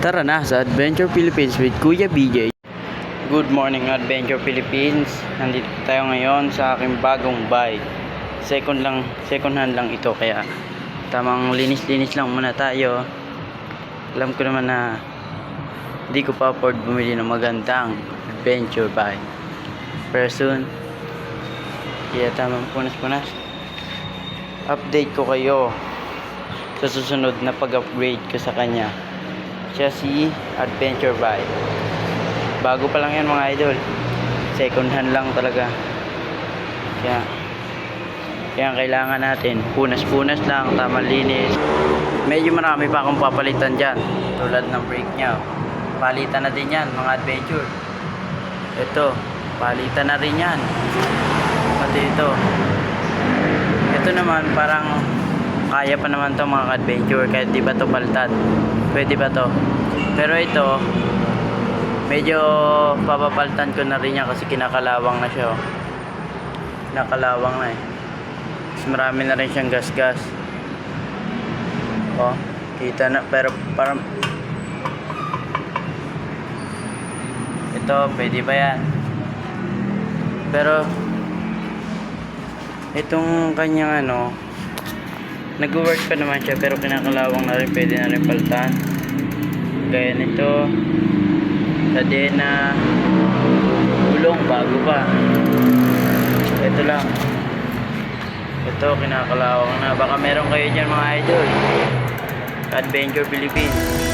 Tara na sa Adventure Philippines with Kuya BJ. Good morning Adventure Philippines. Nandito tayo ngayon sa aking bagong bike. Second hand lang ito, kaya tamang linis-linis lang muna tayo. Alam ko naman na hindi ko pa afford bumili ng magandang adventure bike. Pero soon, kaya tamang punas-punas. Update ko kayo sa susunod na pag-upgrade ko sa kanya. Siya si adventure bike. Bago pa lang yan mga idol. Second hand lang talaga. Kaya kailangan natin punas-punas lang, tamang linis. Medyo marami pa akong papalitan dyan, tulad ng brake nya. Palitan na din yan mga adventure. Ito, palitan na rin yan. Pati ito naman parang kaya pa naman to mga adventure, kahit di ba to palitan, pwede ba to. Pero ito medyo papapalitan ko na rin yan kasi kinakalawang na siya. Kinakalawang na Mas marami na rin siyang gas-gas. Kita na, pero parang ito pwede ba yan. Pero itong kanyang nag-work pa naman siya, pero kinakalawang na rin, pwede na rin palitan. Gaya nito, kadena, gulong bago pa. Ito lang, ito kinakalawang na. Baka meron kayo dyan mga idol, Adventure Philippines.